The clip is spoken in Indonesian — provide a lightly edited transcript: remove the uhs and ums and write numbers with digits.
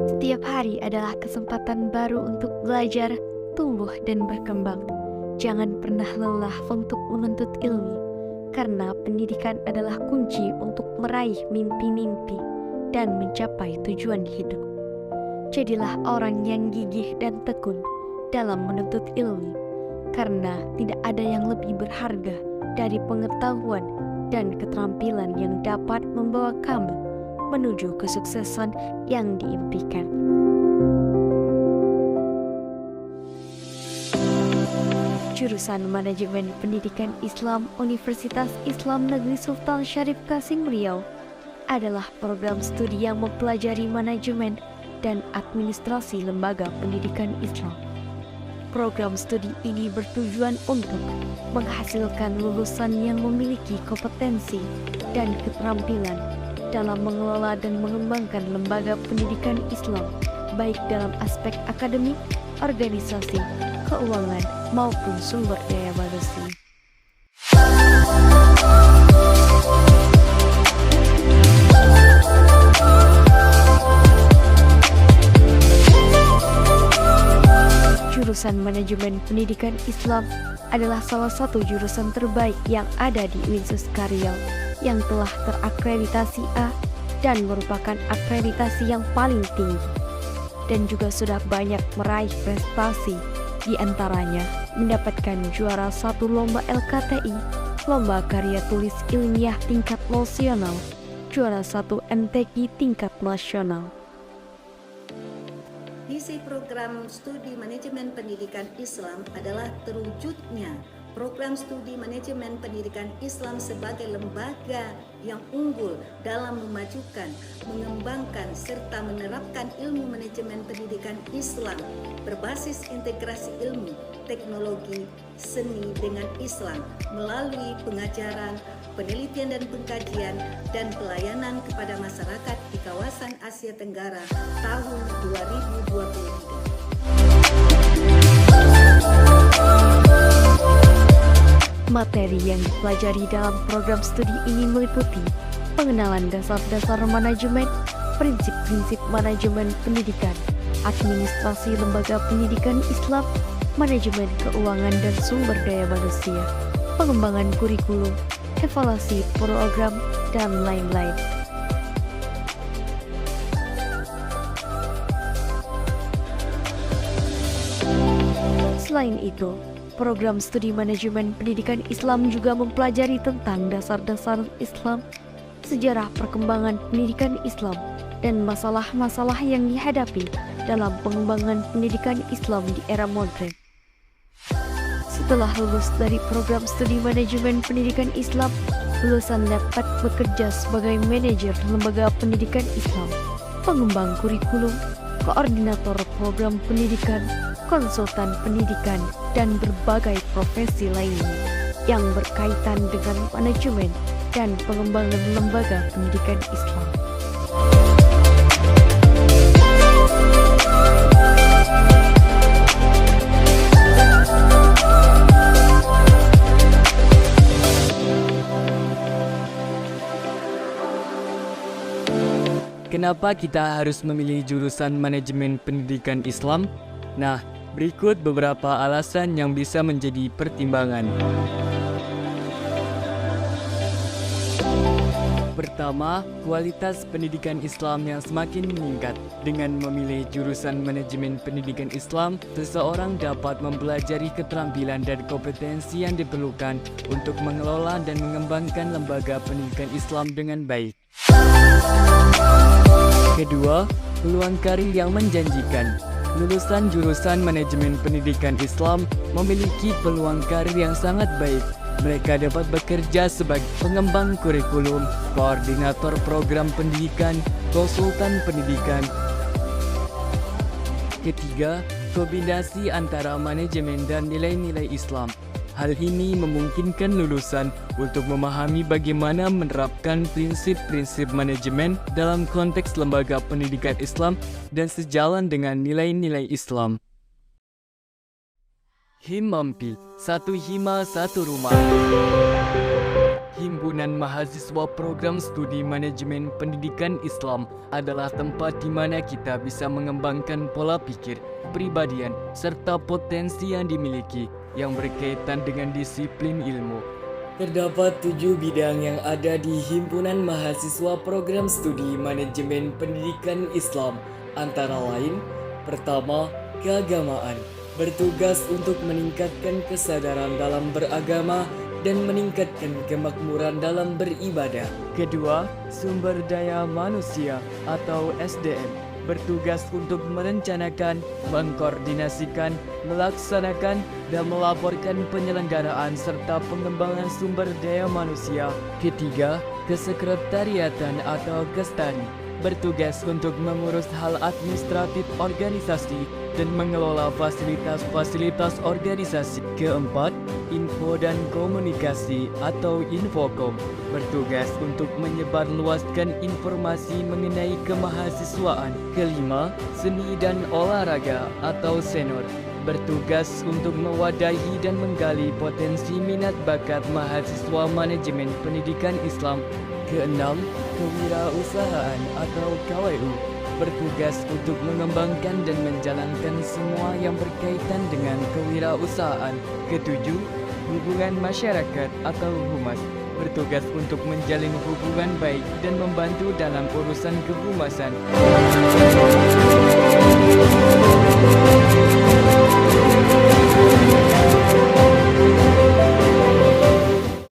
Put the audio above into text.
Setiap hari adalah kesempatan baru untuk belajar, tumbuh, dan berkembang. Jangan pernah lelah untuk menuntut ilmu, karena pendidikan adalah kunci untuk meraih mimpi-mimpi dan mencapai tujuan hidup. Jadilah orang yang gigih dan tekun dalam menuntut ilmu, karena tidak ada yang lebih berharga dari pengetahuan dan keterampilan yang dapat membawa kamu menuju kesuksesan yang diimpikan. Jurusan Manajemen Pendidikan Islam Universitas Islam Negeri Sultan Syarif Kasim Riau adalah program studi yang mempelajari manajemen dan administrasi lembaga pendidikan Islam. Program studi ini bertujuan untuk menghasilkan lulusan yang memiliki kompetensi dan keterampilan dalam mengelola dan mengembangkan lembaga pendidikan Islam, baik dalam aspek akademik, organisasi, keuangan, maupun sumber daya manusia. Jurusan Manajemen Pendidikan Islam adalah salah satu jurusan terbaik yang ada di Uinsus Riau yang telah terakreditasi A dan merupakan akreditasi yang paling tinggi, dan juga sudah banyak meraih prestasi, di antaranya mendapatkan juara 1 lomba LKTI, lomba karya tulis ilmiah tingkat nasional, juara 1 MTQ tingkat nasional. Visi program studi manajemen pendidikan Islam adalah terwujudnya program studi manajemen pendidikan Islam sebagai lembaga yang unggul dalam memajukan, mengembangkan, serta menerapkan ilmu manajemen pendidikan Islam berbasis integrasi ilmu, teknologi, seni dengan Islam melalui pengajaran, penelitian dan pengkajian, dan pelayanan kepada masyarakat di kawasan Asia Tenggara tahun 2023. Materi yang dipelajari dalam program studi ini meliputi pengenalan dasar-dasar manajemen, prinsip-prinsip manajemen pendidikan, administrasi lembaga pendidikan Islam, manajemen keuangan dan sumber daya manusia, pengembangan kurikulum, evaluasi program, dan lain-lain. Selain itu, program studi manajemen pendidikan Islam juga mempelajari tentang dasar-dasar Islam, sejarah perkembangan pendidikan Islam, dan masalah-masalah yang dihadapi dalam pengembangan pendidikan Islam di era modern. Setelah lulus dari program studi manajemen pendidikan Islam, lulusan dapat bekerja sebagai manajer lembaga pendidikan Islam, pengembang kurikulum, koordinator program pendidikan, konsultan pendidikan, dan berbagai profesi lainnya yang berkaitan dengan manajemen dan pengembangan lembaga pendidikan Islam. Kenapa kita harus memilih jurusan manajemen pendidikan Islam? Nah, berikut beberapa alasan yang bisa menjadi pertimbangan. Pertama, kualitas pendidikan Islam yang semakin meningkat. Dengan memilih jurusan manajemen pendidikan Islam, seseorang dapat mempelajari keterampilan dan kompetensi yang diperlukan untuk mengelola dan mengembangkan lembaga pendidikan Islam dengan baik. Kedua, peluang karir yang menjanjikan. Lulusan jurusan manajemen pendidikan Islam memiliki peluang karir yang sangat baik. Mereka dapat bekerja sebagai pengembang kurikulum, koordinator program pendidikan, konsultan pendidikan. Ketiga, kombinasi antara manajemen dan nilai-nilai Islam. Hal ini memungkinkan lulusan untuk memahami bagaimana menerapkan prinsip-prinsip manajemen dalam konteks lembaga pendidikan Islam dan sejalan dengan nilai-nilai Islam. Him Mampil, satu hima satu rumah. Himpunan Mahasiswa Program Studi Manajemen Pendidikan Islam adalah tempat di mana kita bisa mengembangkan pola pikir, kepribadian, serta potensi yang dimiliki yang berkaitan dengan disiplin ilmu. Terdapat 7 bidang yang ada di Himpunan Mahasiswa Program Studi Manajemen Pendidikan Islam, antara lain: pertama, keagamaan, bertugas untuk meningkatkan kesadaran dalam beragama dan meningkatkan kemakmuran dalam beribadah. Kedua, sumber daya manusia atau SDM, bertugas untuk merencanakan, mengkoordinasikan, melaksanakan, dan melaporkan penyelenggaraan serta pengembangan sumber daya manusia. Ketiga, kesekretariatan atau kestari, bertugas untuk mengurus hal administratif organisasi dan mengelola fasilitas-fasilitas organisasi. Keempat, info dan komunikasi atau infokom, bertugas untuk menyebarluaskan informasi mengenai kemahasiswaan. Kelima, seni dan olahraga atau senor, bertugas untuk mewadahi dan menggali potensi minat bakat mahasiswa manajemen pendidikan Islam. Keenam, kewirausahaan atau KWU, bertugas untuk mengembangkan dan menjalankan semua yang berkaitan dengan kewirausahaan. Ketujuh, hubungan masyarakat atau humas, bertugas untuk menjalin hubungan baik dan membantu dalam urusan kehumasan.